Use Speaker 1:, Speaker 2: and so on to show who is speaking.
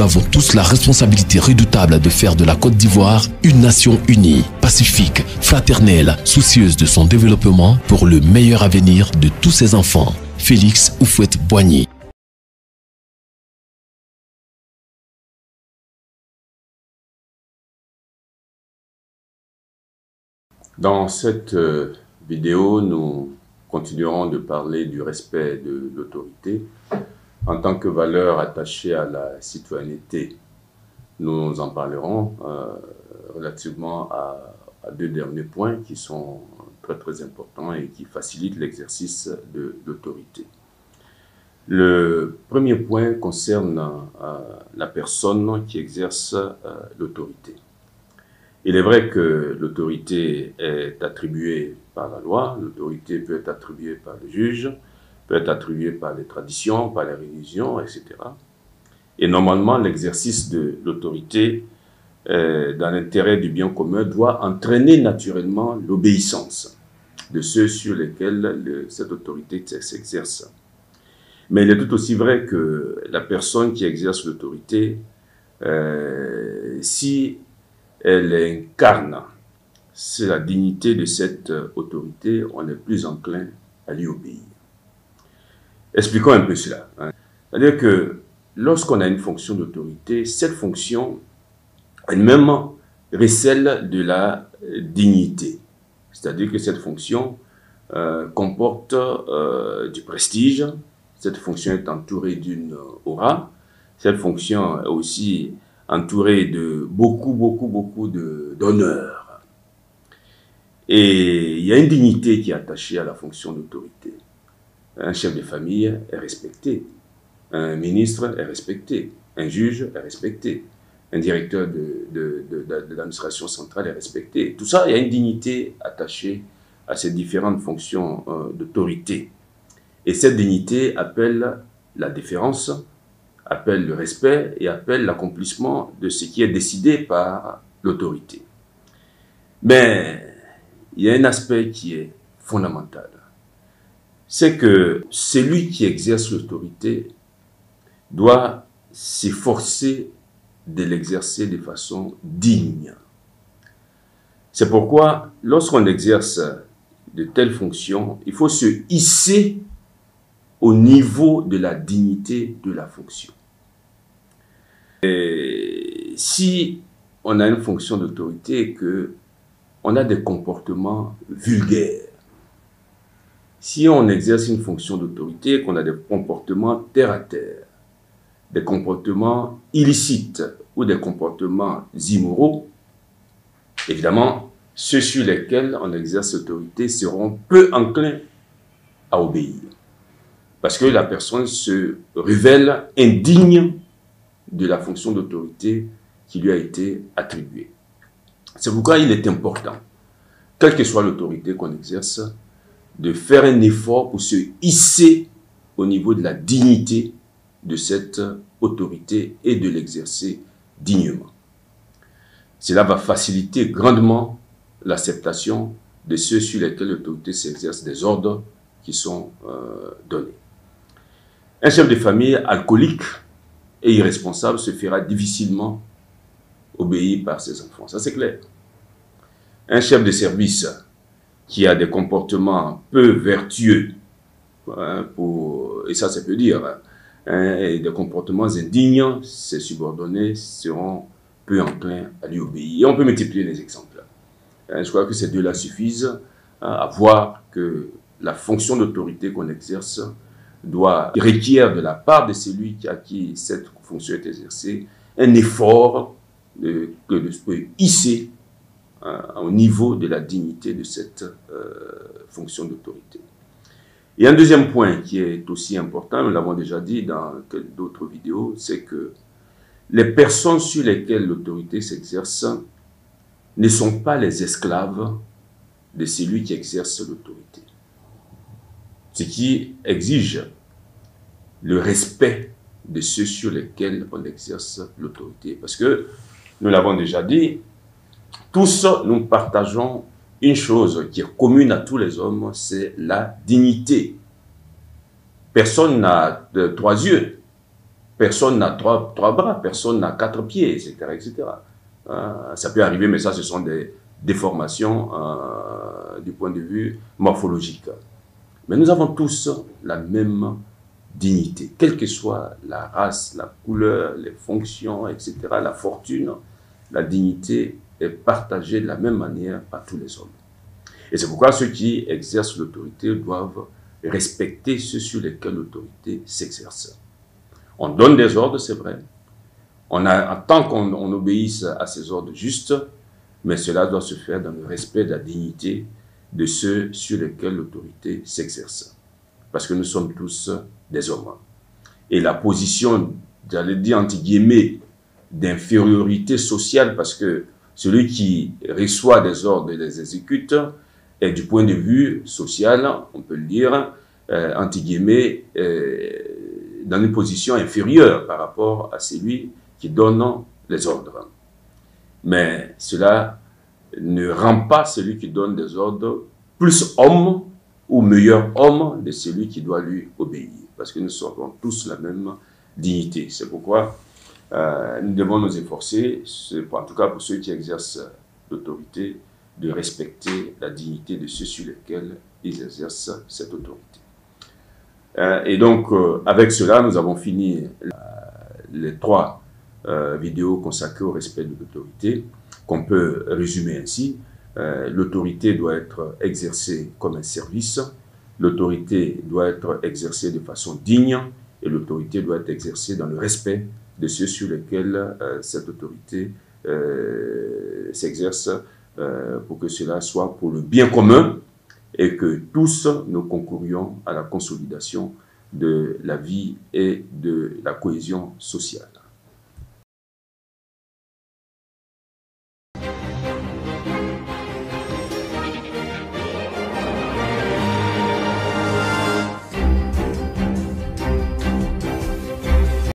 Speaker 1: nous avons tous la responsabilité redoutable de faire de la Côte d'Ivoire une nation unie, pacifique, fraternelle, soucieuse de son développement pour le meilleur avenir de tous ses enfants. Félix Houphouët-Boigny.
Speaker 2: Dans cette vidéo, nous continuerons de parler du respect de l'autorité en tant que valeur attachée à la citoyenneté. Nous en parlerons relativement à deux derniers points qui sont très importants et qui facilitent l'exercice de l'autorité. Le premier point concerne la personne qui exerce l'autorité. Il est vrai que l'autorité est attribuée par la loi, l'autorité peut être attribuée par le juge, peut être attribuée par les traditions, par les religions, etc. Et normalement, l'exercice de l'autorité dans l'intérêt du bien commun doit entraîner naturellement l'obéissance de ceux sur lesquels cette autorité s'exerce. Mais il est tout aussi vrai que la personne qui exerce l'autorité, si elle incarne la dignité de cette autorité, on est plus enclin à lui obéir. Expliquons un peu cela. C'est-à-dire que lorsqu'on a une fonction d'autorité, cette fonction elle-même recèle de la dignité. C'est-à-dire que cette fonction comporte du prestige, cette fonction est entourée d'une aura, cette fonction est aussi entouré de beaucoup d'honneur. Et il y a une dignité qui est attachée à la fonction d'autorité. Un chef de famille est respecté, un ministre est respecté, un juge est respecté, un directeur de l'administration centrale est respecté. Tout ça, il y a une dignité attachée à ces différentes fonctions d'autorité. Et cette dignité appelle la déférence, appelle le respect et appelle l'accomplissement de ce qui est décidé par l'autorité. Mais il y a un aspect qui est fondamental. C'est que celui qui exerce l'autorité doit s'efforcer de l'exercer de façon digne. C'est pourquoi, lorsqu'on exerce de telles fonctions, il faut se hisser au niveau de la dignité de la fonction. Et si on a une fonction d'autorité et qu'on a des comportements vulgaires, si on exerce une fonction d'autorité et qu'on a des comportements terre à terre, des comportements illicites ou des comportements immoraux, évidemment, ceux sur lesquels on exerce l'autorité seront peu enclins à obéir. Parce que la personne se révèle indigne de la fonction d'autorité qui lui a été attribuée. C'est pourquoi il est important, quelle que soit l'autorité qu'on exerce, de faire un effort pour se hisser au niveau de la dignité de cette autorité et de l'exercer dignement. Cela va faciliter grandement l'acceptation de ceux sur lesquels l'autorité s'exerce, des ordres qui sont donnés. Un chef de famille alcoolique et irresponsable se fera difficilement obéir par ses enfants. Ça, c'est clair. Un chef de service qui a des comportements peu vertueux, et ça peut dire, et des comportements indignes, ses subordonnés seront peu enclins à lui obéir. Et on peut multiplier les exemples. Je crois que ces deux-là suffisent à voir que la fonction d'autorité qu'on exerce requiert de la part de celui à qui cette fonction est exercée un effort de se hisser au niveau de la dignité de cette fonction d'autorité. Et un deuxième point qui est aussi important, nous l'avons déjà dit dans d'autres vidéos, c'est que les personnes sur lesquelles l'autorité s'exerce ne sont pas les esclaves de celui qui exerce l'autorité. Ce qui exige le respect de ceux sur lesquels on exerce l'autorité. Parce que, nous l'avons déjà dit, tous nous partageons une chose qui est commune à tous les hommes, c'est la dignité. Personne n'a trois yeux. personne n'a trois bras, personne n'a 4 pieds, etc. etc. Ça peut arriver, mais ça, ce sont des déformations du point de vue morphologique. Mais nous avons tous la même dignité, quelle que soit la race, la couleur, les fonctions, etc., la fortune, la dignité est partagée de la même manière par tous les hommes. Et c'est pourquoi ceux qui exercent l'autorité doivent respecter ceux sur lesquels l'autorité s'exerce. On donne des ordres, c'est vrai. On attend qu'on obéisse à ces ordres justes, mais cela doit se faire dans le respect de la dignité de ceux sur lesquels l'autorité s'exerce. Parce que nous sommes tous des hommes. Et la position, j'allais dire entre guillemets, d'infériorité sociale, parce que celui qui reçoit des ordres et les exécute est du point de vue social, on peut le dire, entre guillemets, dans une position inférieure par rapport à celui qui donne les ordres. Mais cela ne rend pas celui qui donne des ordres plus homme ou meilleur homme de celui qui doit lui obéir. Parce que nous avons tous la même dignité. C'est pourquoi nous devons nous efforcer, en tout cas pour ceux qui exercent l'autorité, de respecter la dignité de ceux sur lesquels ils exercent cette autorité. Et donc, avec cela, nous avons fini les 3 vidéos consacrées au respect de l'autorité, qu'on peut résumer ainsi. L'autorité doit être exercée comme un service, l'autorité doit être exercée de façon digne, et l'autorité doit être exercée dans le respect de ceux sur lesquels cette autorité s'exerce, pour que cela soit pour le bien commun et que tous nous concourions à la consolidation de la vie et de la cohésion sociale.